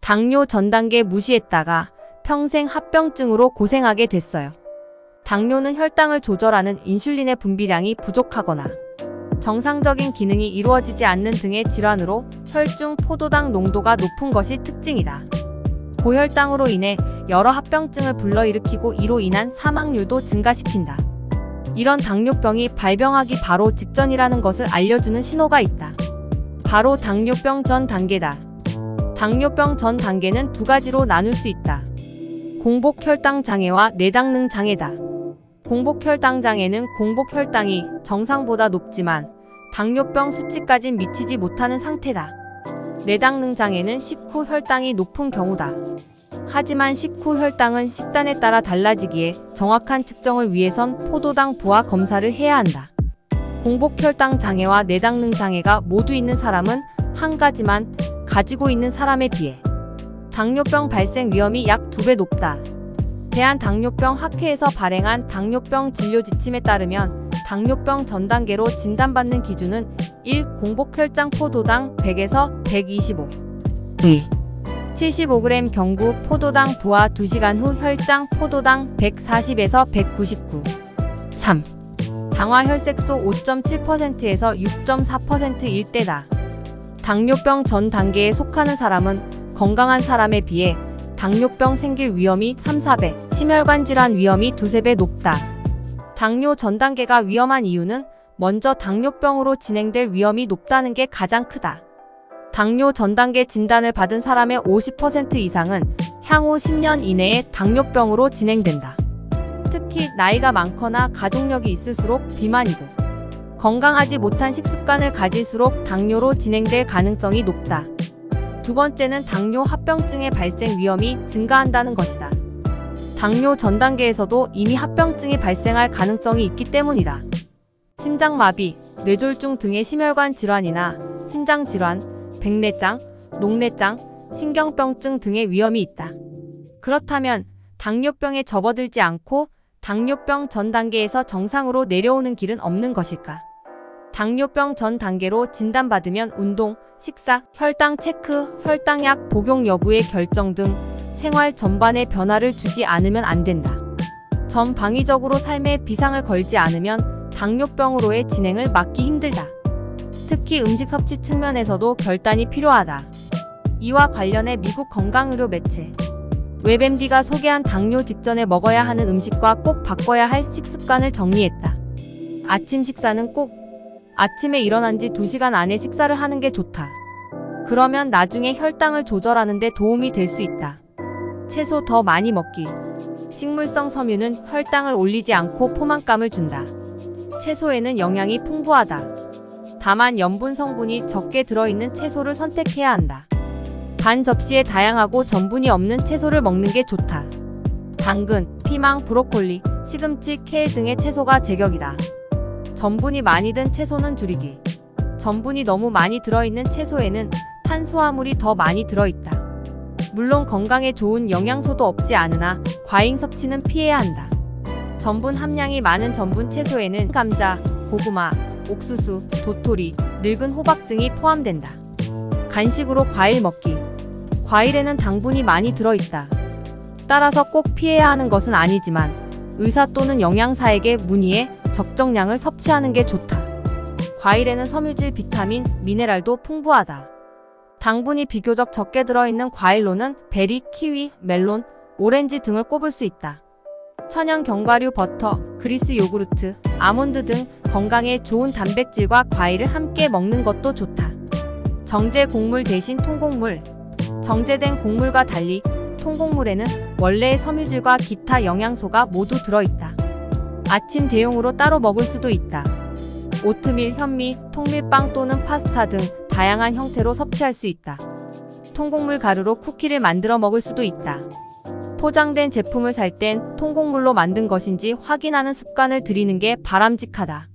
당뇨 전 단계 무시했다가 평생 합병증으로 고생하게 됐어요. 당뇨는 혈당을 조절하는 인슐린의 분비량이 부족하거나 정상적인 기능이 이루어지지 않는 등의 질환으로 혈중 포도당 농도가 높은 것이 특징이다. 고혈당으로 인해 여러 합병증을 불러일으키고 이로 인한 사망률도 증가시킨다. 이런 당뇨병이 발병하기 바로 직전이라는 것을 알려주는 신호가 있다. 바로 당뇨병 전 단계다. 당뇨병 전 단계는 두 가지로 나눌 수 있다. 공복혈당 장애와 내당능 장애다. 공복혈당 장애는 공복혈당이 정상보다 높지만 당뇨병 수치까진 미치지 못하는 상태다. 내당능 장애는 식후 혈당이 높은 경우다. 하지만 식후 혈당은 식단에 따라 달라지기에 정확한 측정을 위해선 포도당 부하 검사를 해야 한다. 공복혈당 장애와 내당능 장애가 모두 있는 사람은 한 가지만 가지고 있는 사람에 비해 당뇨병 발생 위험이 약 2배 높다. 대한당뇨병 학회에서 발행한 당뇨병 진료 지침에 따르면 당뇨병 전 단계로 진단받는 기준은 1. 공복혈당 포도당 100에서 125 2. 75g 경구 포도당 부하 2시간 후 혈당 포도당 140에서 199 3. 당화 혈색소 5.7%에서 6.4%일 때다. 당뇨병 전 단계에 속하는 사람은 건강한 사람에 비해 당뇨병 생길 위험이 3~4배, 심혈관 질환 위험이 2~3배 높다. 당뇨 전 단계가 위험한 이유는 먼저 당뇨병으로 진행될 위험이 높다는 게 가장 크다. 당뇨 전 단계 진단을 받은 사람의 50% 이상은 향후 10년 이내에 당뇨병으로 진행된다. 특히 나이가 많거나 가족력이 있을수록 비만이고 건강하지 못한 식습관을 가질수록 당뇨로 진행될 가능성이 높다. 두 번째는 당뇨 합병증의 발생 위험이 증가한다는 것이다. 당뇨 전 단계에서도 이미 합병증이 발생할 가능성이 있기 때문이다. 심장마비, 뇌졸중 등의 심혈관 질환이나 신장질환, 백내장, 녹내장, 신경병증 등의 위험이 있다. 그렇다면 당뇨병에 접어들지 않고 당뇨병 전 단계에서 정상으로 내려오는 길은 없는 것일까? 당뇨병 전 단계로 진단받으면 운동, 식사, 혈당 체크, 혈당약 복용 여부의 결정 등 생활 전반에 변화를 주지 않으면 안 된다. 전방위적으로 삶에 비상을 걸지 않으면 당뇨병으로의 진행을 막기 힘들다. 특히 음식 섭취 측면에서도 결단이 필요하다. 이와 관련해 미국 건강의료 매체 웹MD가 소개한 당뇨 직전에 먹어야 하는 음식과 꼭 바꿔야 할 식습관을 정리했다. 아침 식사는 꼭 아침에 일어난 지 2시간 안에 식사를 하는 게 좋다. 그러면 나중에 혈당을 조절하는 데 도움이 될 수 있다. 채소 더 많이 먹기. 식물성 섬유는 혈당을 올리지 않고 포만감을 준다. 채소에는 영양이 풍부하다. 다만 염분 성분이 적게 들어있는 채소를 선택해야 한다. 반 접시에 다양하고 전분이 없는 채소를 먹는 게 좋다. 당근, 피망, 브로콜리, 시금치, 케일 등의 채소가 제격이다. 전분이 많이 든 채소는 줄이기. 전분이 너무 많이 들어있는 채소에는 탄수화물이 더 많이 들어있다. 물론 건강에 좋은 영양소도 없지 않으나 과잉 섭취는 피해야 한다. 전분 함량이 많은 전분 채소에는 감자, 고구마, 옥수수, 도토리, 늙은 호박 등이 포함된다. 간식으로 과일 먹기. 과일에는 당분이 많이 들어있다. 따라서 꼭 피해야 하는 것은 아니지만 의사 또는 영양사에게 문의해 적정량을 섭취하는 게 좋다. 과일에는 섬유질, 비타민, 미네랄도 풍부하다. 당분이 비교적 적게 들어있는 과일로는 베리, 키위, 멜론, 오렌지 등을 꼽을 수 있다. 천연 견과류, 버터, 그리스 요구르트, 아몬드 등 건강에 좋은 단백질과 과일을 함께 먹는 것도 좋다. 정제 곡물 대신 통곡물. 정제된 곡물과 달리 통곡물에는 원래의 섬유질과 기타 영양소가 모두 들어있다. 아침 대용으로 따로 먹을 수도 있다. 오트밀, 현미, 통밀빵 또는 파스타 등 다양한 형태로 섭취할 수 있다. 통곡물 가루로 쿠키를 만들어 먹을 수도 있다. 포장된 제품을 살 땐 통곡물로 만든 것인지 확인하는 습관을 들이는 게 바람직하다.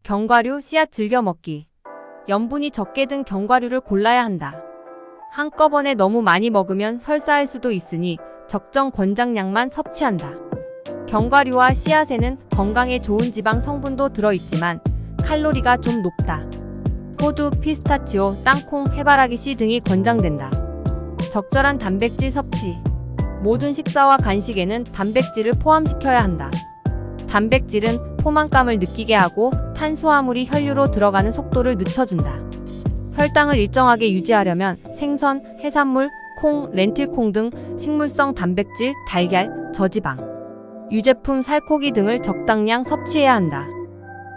견과류, 씨앗 즐겨 먹기. 염분이 적게 든 견과류를 골라야 한다. 한꺼번에 너무 많이 먹으면 설사할 수도 있으니 적정 권장량만 섭취한다. 견과류와 씨앗에는 건강에 좋은 지방 성분도 들어있지만 칼로리가 좀 높다. 호두, 피스타치오, 땅콩, 해바라기 씨 등이 권장된다. 적절한 단백질 섭취. 모든 식사와 간식에는 단백질을 포함시켜야 한다. 단백질은 포만감을 느끼게 하고 탄수화물이 혈류로 들어가는 속도를 늦춰준다. 혈당을 일정하게 유지하려면 생선, 해산물, 콩, 렌틸콩 등 식물성 단백질, 달걀, 저지방, 유제품, 살코기 등을 적당량 섭취해야 한다.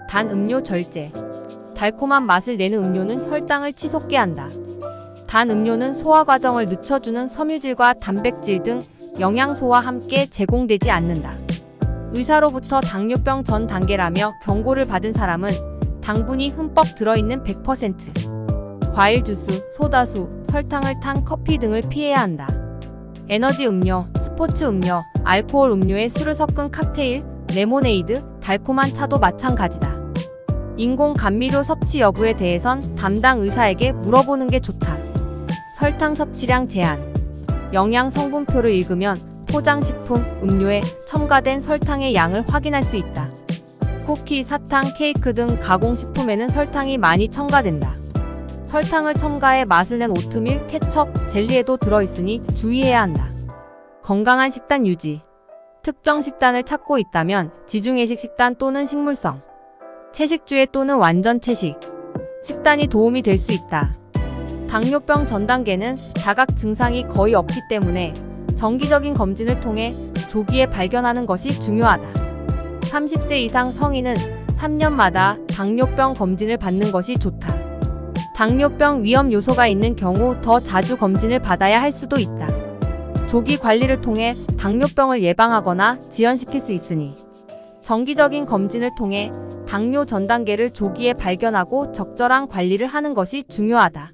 단 음료 절제. 달콤한 맛을 내는 음료는 혈당을 치솟게 한다. 단 음료는 소화 과정을 늦춰주는 섬유질과 단백질 등 영양소와 함께 제공되지 않는다. 의사로부터 당뇨병 전 단계라며 경고를 받은 사람은 당분이 흠뻑 들어있는 100%, 과일 주스, 소다수, 설탕을 탄 커피 등을 피해야 한다. 에너지 음료, 스포츠 음료, 알코올 음료에 술을 섞은 칵테일, 레모네이드, 달콤한 차도 마찬가지다. 인공 감미료 섭취 여부에 대해선 담당 의사에게 물어보는 게 좋다. 설탕 섭취량 제한. 영양 성분표를 읽으면 포장식품, 음료에 첨가된 설탕의 양을 확인할 수 있다. 쿠키, 사탕, 케이크 등 가공식품에는 설탕이 많이 첨가된다. 설탕을 첨가해 맛을 낸 오트밀, 케첩, 젤리에도 들어있으니 주의해야 한다. 건강한 식단 유지. 특정 식단을 찾고 있다면 지중해식 식단 또는 식물성, 채식주의 또는 완전 채식 식단이 도움이 될 수 있다. 당뇨병 전 단계는 자각 증상이 거의 없기 때문에 정기적인 검진을 통해 조기에 발견하는 것이 중요하다. 30세 이상 성인은 3년마다 당뇨병 검진을 받는 것이 좋다. 당뇨병 위험 요소가 있는 경우 더 자주 검진을 받아야 할 수도 있다. 조기 관리를 통해 당뇨병을 예방하거나 지연시킬 수 있으니 정기적인 검진을 통해 당뇨 전 단계를 조기에 발견하고 적절한 관리를 하는 것이 중요하다.